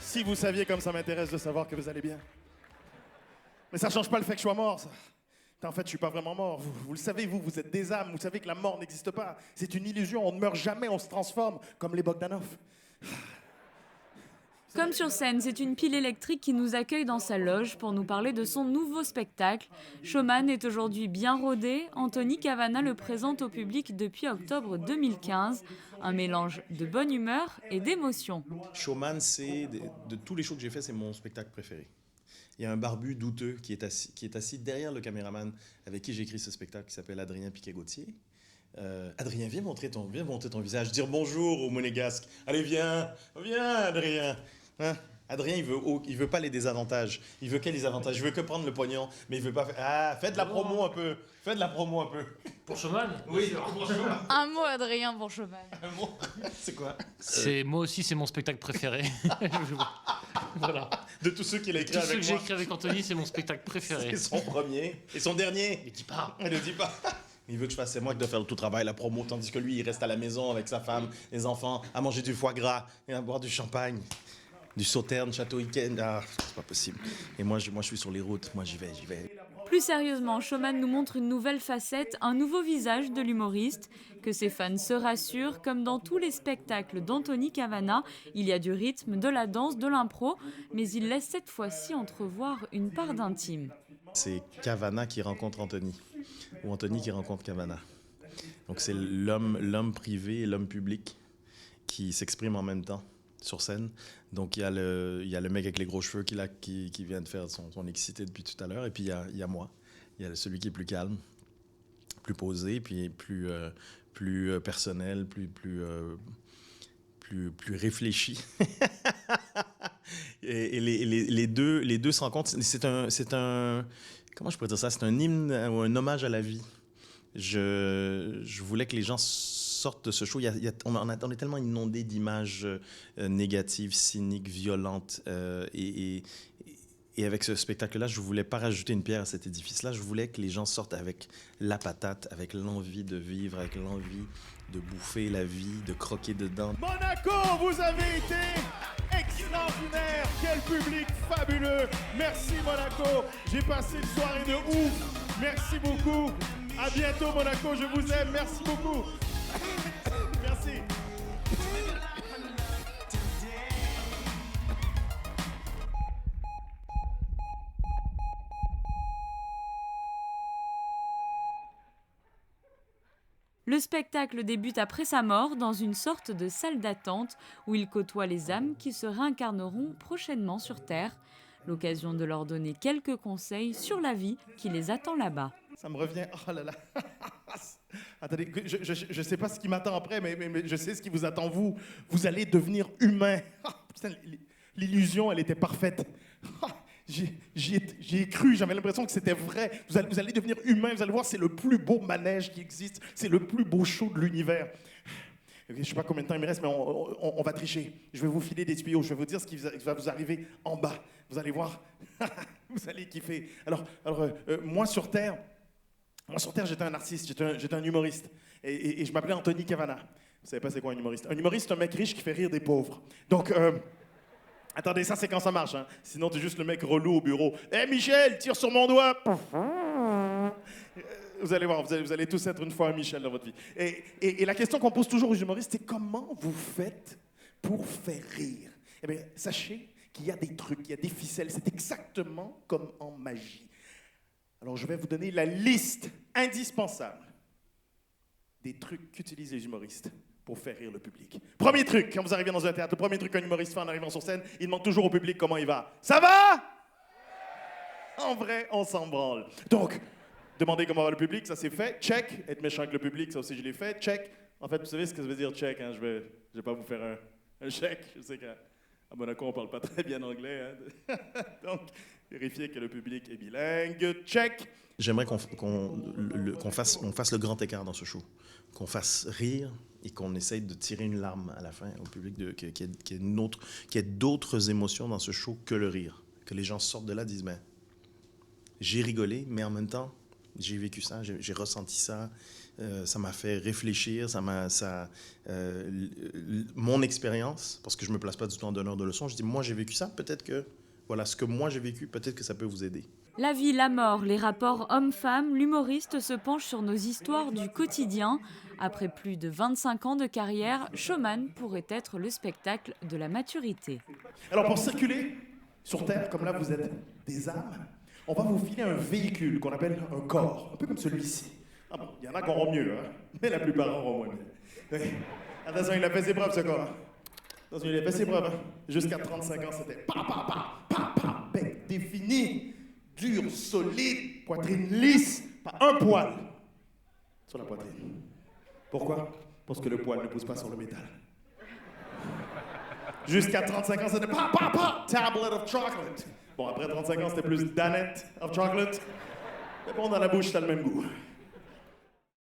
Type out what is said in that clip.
Si vous saviez comme ça m'intéresse de savoir que vous allez bien. Mais ça change pas le fait que je sois mort, ça. En fait, je suis pas vraiment mort. Vous le savez, vous êtes des âmes. Vous savez que la mort n'existe pas. C'est une illusion. On ne meurt jamais, on se transforme, comme les Bogdanov. Comme sur scène, c'est une pile électrique qui nous accueille dans sa loge pour nous parler de son nouveau spectacle. Showman est aujourd'hui bien rodé. Anthony Cavana le présente au public depuis octobre 2015. Un mélange de bonne humeur et d'émotion. Showman, de tous les shows que j'ai faits, c'est mon spectacle préféré. Il y a un barbu douteux qui est assis derrière le caméraman avec qui j'ai écrit ce spectacle, qui s'appelle Adrien Piquet-Gauthier. Adrien, viens montrer ton visage, dire bonjour aux Monégasques. Allez, viens, Adrien. Hein? Adrien, il veut pas les désavantages. Il veut quels avantages? Il veut que prendre le pognon, mais il veut pas. Faites de la promo un peu. Faites de la promo un peu. Pour Showman? Oui, pour Showman. Un mot, Adrien, pour Showman. Un mot. C'est quoi? Moi aussi, c'est mon spectacle préféré. Voilà. De tous ceux qu'il a écrit Tous avec ceux que j'ai moi. écrit avec Anthony, c'est mon spectacle préféré. C'est son premier et son dernier. Il dit pas. Il ne dit pas. Il veut que je fasse, c'est moi qui dois faire tout le travail, la promo, tandis que lui, il reste à la maison avec sa femme, les enfants, à manger du foie gras et à boire du champagne, du Sauterne, Château Yquem. Ah, c'est pas possible. Et moi, je suis sur les routes. Moi, j'y vais. Plus sérieusement, Showman nous montre une nouvelle facette, un nouveau visage de l'humoriste. Que ses fans se rassurent, comme dans tous les spectacles d'Anthony Cavana, il y a du rythme, de la danse, de l'impro, mais il laisse cette fois-ci entrevoir une part d'intime. C'est Cavana qui rencontre Anthony, ou Anthony qui rencontre Cavana. Donc c'est l'homme privé et l'homme public qui s'expriment en même temps sur scène. Donc il y a le mec avec les gros cheveux qui vient de faire son excité depuis tout à l'heure, et puis il y a moi. Il y a celui qui est plus calme, plus posé, puis plus personnel, plus réfléchi. Et les deux se rencontrent. C'est un comment je pourrais dire ça? C'est un hymne ou un hommage à la vie. Je voulais que les gens sortent de ce show. On est tellement inondé d'images négatives, cyniques, violentes. Et avec ce spectacle-là, je ne voulais pas rajouter une pierre à cet édifice-là. Je voulais que les gens sortent avec la patate, avec l'envie de vivre, avec l'envie de bouffer la vie, de croquer dedans. Monaco, vous avez été extraordinaire. Quel public fabuleux. Merci Monaco. J'ai passé une soirée de ouf. Merci beaucoup. À bientôt Monaco, je vous aime. Merci beaucoup. Merci. Le spectacle débute après sa mort dans une sorte de salle d'attente où il côtoie les âmes qui se réincarneront prochainement sur Terre. L'occasion de leur donner quelques conseils sur la vie qui les attend là-bas. Ça me revient. Oh là là. Attendez, je sais pas ce qui m'attend après, mais je sais ce qui vous attend, vous. Vous allez devenir humain. Putain, l'illusion, elle était parfaite. J'y ai cru, j'avais l'impression que c'était vrai. Vous allez devenir humain, vous allez voir, c'est le plus beau manège qui existe. C'est le plus beau show de l'univers. Je ne sais pas combien de temps il me reste, mais on va tricher. Je vais vous filer des tuyaux, je vais vous dire ce qui va vous arriver en bas. Vous allez voir, vous allez kiffer. Alors moi sur Terre, j'étais un artiste, j'étais un humoriste. Et je m'appelais Anthony Cavana. Vous ne savez pas c'est quoi un humoriste? Un humoriste, c'est un mec riche qui fait rire des pauvres. Donc, attendez, ça c'est quand ça marche. Hein. Sinon, t'es juste le mec relou au bureau. Hé Michel, tire sur mon doigt. Vous allez voir, vous allez tous être une fois un Michel dans votre vie. Et la question qu'on pose toujours aux humoristes, c'est comment vous faites pour faire rire? Eh bien, sachez qu'il y a des trucs, il y a des ficelles. C'est exactement comme en magie. Alors, je vais vous donner la liste indispensable des trucs qu'utilisent les humoristes pour faire rire le public. Premier truc, quand vous arrivez dans un théâtre, le premier truc qu'un humoriste fait en arrivant sur scène, il demande toujours au public comment il va. Ça va? En vrai, on s'en branle. Donc, demander comment va le public, ça c'est fait. Check. Être méchant avec le public, ça aussi je l'ai fait. Check. En fait, vous savez ce que ça veut dire check. Hein? Je vais pas vous faire un chèque. Je sais qu'à Monaco, on parle pas très bien anglais. Hein? Donc, vérifier que le public est bilingue. Check. J'aimerais qu'on fasse le grand écart dans ce show. Qu'on fasse rire et qu'on essaye de tirer une larme à la fin au public, qu'il y ait d'autres émotions dans ce show que le rire. Que les gens sortent de là et disent, ben, j'ai rigolé, mais en même temps, J'ai vécu ça, j'ai ressenti ça. Ça m'a fait réfléchir, mon expérience, parce que je me place pas du tout en donneur de leçons. Je dis, moi, j'ai vécu ça, peut-être que, voilà, ce que moi j'ai vécu, peut-être que ça peut vous aider. La vie, la mort, les rapports hommes-femmes, l'humoriste se penche sur nos histoires du quotidien. Après plus de 25 ans de carrière, Showman pourrait être le spectacle de la maturité. Alors pour circuler sur Terre, comme là vous êtes des âmes, on va vous filer un véhicule qu'on appelle un corps, un peu comme celui-ci. Ah bon, il y en a qui auront mieux, hein, mais la plupart auront moins bien. Oui. Attention, il a fait ses preuves ce corps. Attention, il a fait ses preuves. Jusqu'à 35 ans, c'était bec défini, dur, solide, poitrine lisse, pas un poil sur la poitrine. Pourquoi? Parce que le poil ne pousse pas sur le métal. Jusqu'à 35 ans, c'était tablet of chocolate. Bon, après 35 ans, c'était plus danette of chocolate. Mais bon, dans la bouche, ça a le même goût.